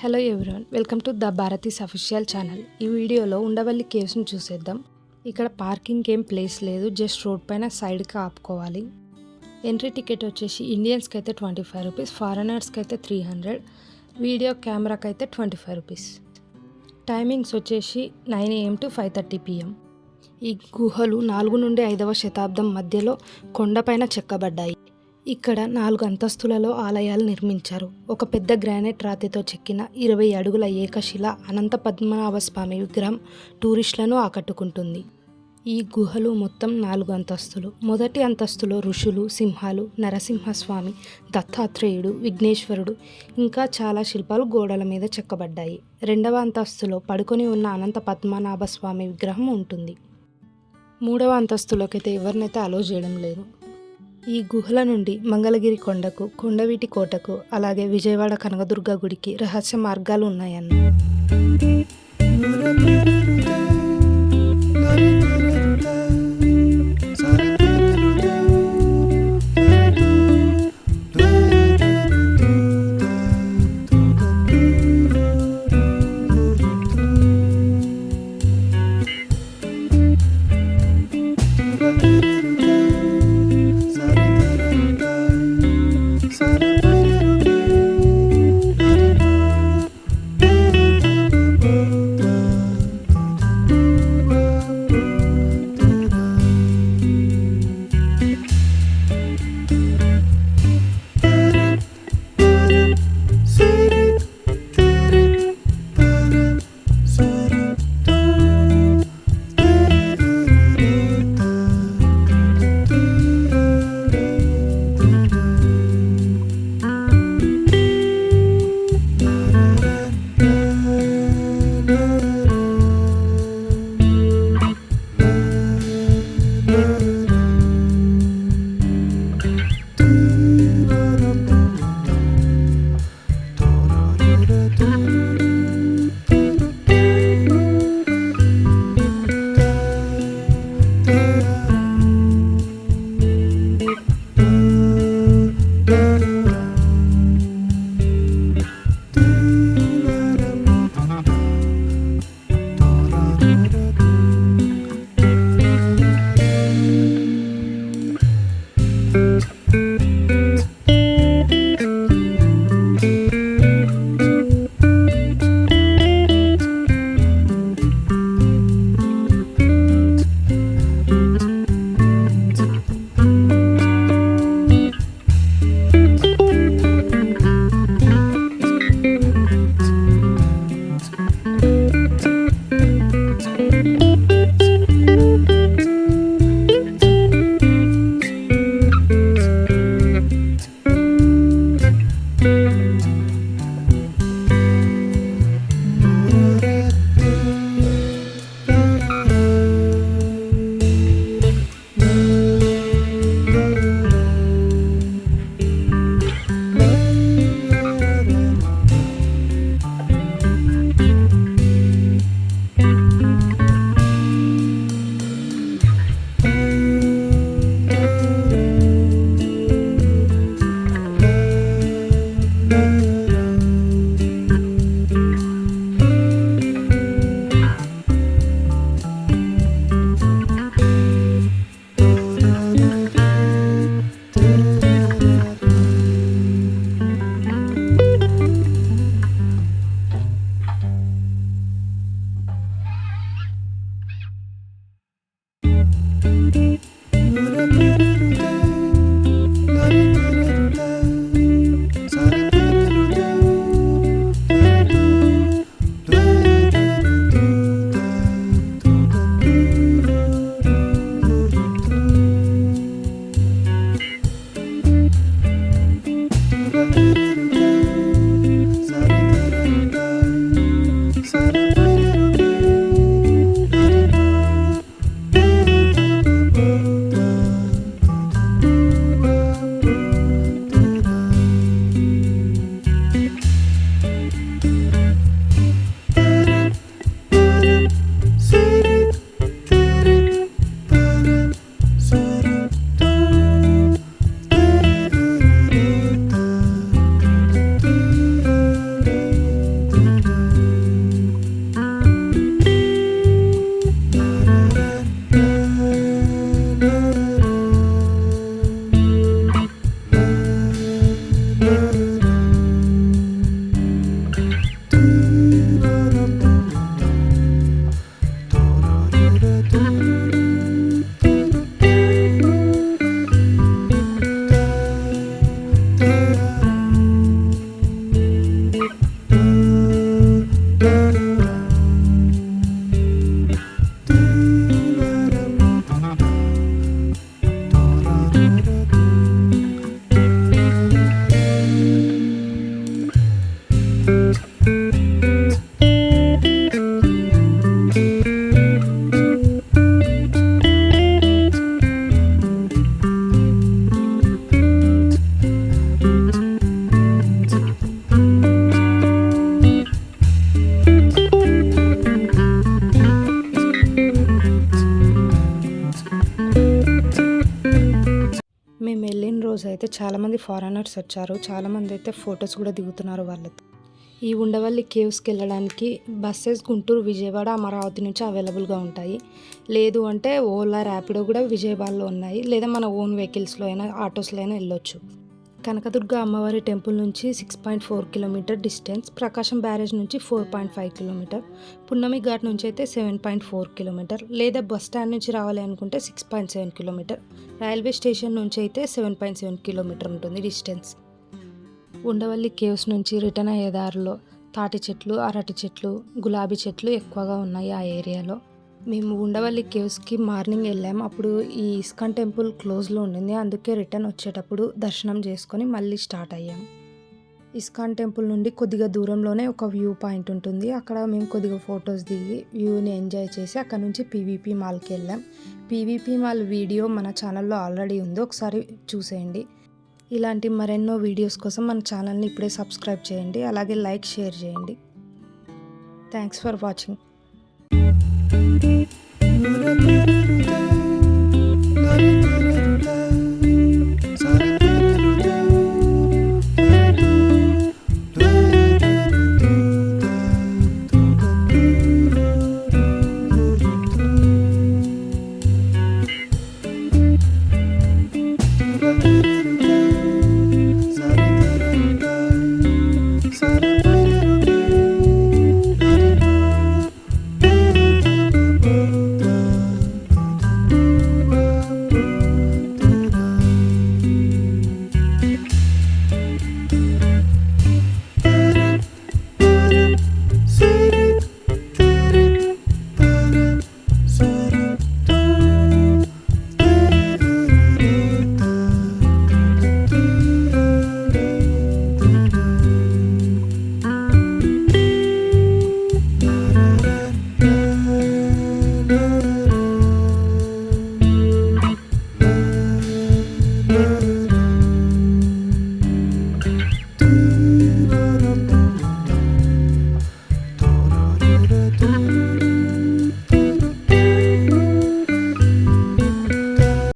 Hello everyone, welcome to the Bharati's official channel. ఈ వీడియోలో ఉండవల్లి కేవ్స్ని చూసేద్దాం. ఇక్కడ పార్కింగ్ ఏం ప్లేస్ లేదు, జస్ట్ రోడ్ పైన సైడ్కి ఆపుకోవాలి. ఎంట్రీ టికెట్ వచ్చేసి ఇండియన్స్కి అయితే 25 రూపీస్, ఫారినర్స్కి అయితే 300, వీడియో కెమెరాకి అయితే 25 రూపీస్. టైమింగ్స్ వచ్చేసి 9 AM to 5:30 PM. ఈ గుహలు 4 నుండి 5వ శతాబ్దం మధ్యలో కొండపైన చెక్కబడ్డాయి. ఇక్కడ 4 అంతస్తులలో ఆలయాలు నిర్మించారు. ఒక పెద్ద గ్రానైట్ రాతితో చెక్కిన 20 అడుగుల ఏకశిల అనంత పద్మనాభ స్వామి విగ్రహం టూరిస్టులను ఆకట్టుకుంటుంది. ఈ గుహలు మొత్తం 4 అంతస్తులు. మొదటి అంతస్తులో ఋషులు, సింహాలు, నరసింహస్వామి, దత్తాత్రేయుడు, విఘ్నేశ్వరుడు ఇంకా చాలా శిల్పాలు గోడల మీద చెక్కబడ్డాయి. రెండవ అంతస్తులో పడుకొని ఉన్న అనంత పద్మనాభ స్వామి విగ్రహం ఉంటుంది. మూడవ అంతస్తులోకైతే ఎవరినైతే అలో చేయడం లేదు. ఈ గుహల నుండి మంగళగిరి కొండకు, కొండవీటి కోటకు, అలాగే విజయవాడ కనకదుర్గ గుడికి రహస్య మార్గాలు ఉన్నాయన్న. చాలామంది ఫారెనర్స్ వచ్చారు. చాలామంది అయితే ఫొటోస్ కూడా దిగుతున్నారు వాళ్ళతో. ఈ ఉండవల్లి కేవ్స్కి వెళ్ళడానికి బస్సెస్ గుంటూరు, విజయవాడ, అమరావతి నుంచి అవైలబుల్గా ఉంటాయి. లేదు అంటే ఓలా, ర్యాపిడో కూడా విజయవాడలో ఉన్నాయి. లేదా మన ఓన్ వెహికల్స్లో అయినా ఆటోస్లో అయినా వెళ్ళొచ్చు. కనకదుర్గ అమ్మవారి టెంపుల్ నుంచి 6.4 కిలోమీటర్ డిస్టెన్స్, ప్రకాశం బ్యారేజ్ నుంచి 4.5 కిలోమీటర్, పున్నమి ఘాట్ నుంచి అయితే 7.4 కిలోమీటర్, లేదా బస్ స్టాండ్ నుంచి రావాలి అనుకుంటే 6.7 కిలోమీటర్, రైల్వే స్టేషన్ నుంచి అయితే 7.7 కిలోమీటర్ ఉంటుంది డిస్టెన్స్. ఉండవల్లి కేవ్స్ నుంచి రిటర్న్ అయ్యే దారిలో తాటి చెట్లు, అరటి చెట్లు, గులాబీ చెట్లు ఎక్కువగా ఉన్నాయి ఆ ఏరియాలో. మేము ఉండవల్లి కేవ్స్కి మార్నింగ్ వెళ్ళాము. అప్పుడు ఈ ఇస్కాన్ టెంపుల్ క్లోజ్లో ఉండింది. అందుకే రిటర్న్ వచ్చేటప్పుడు దర్శనం చేసుకొని మళ్ళీ స్టార్ట్ అయ్యాము. ఇస్కాన్ టెంపుల్ నుండి కొద్దిగా దూరంలోనే ఒక వ్యూ పాయింట్ ఉంటుంది. అక్కడ మేము కొద్దిగా ఫొటోస్ దిగి వ్యూని ఎంజాయ్ చేసి అక్కడ నుంచి పీవీపీ మాల్కి వెళ్ళాం. పీవీపీ మాల్ వీడియో మన ఛానల్లో ఆల్రెడీ ఉంది, ఒకసారి చూసేయండి. ఇలాంటి మరెన్నో వీడియోస్ కోసం మన ఛానల్ని ఇప్పుడే సబ్స్క్రైబ్ చేయండి. అలాగే లైక్, షేర్ చేయండి. Thanks for watching.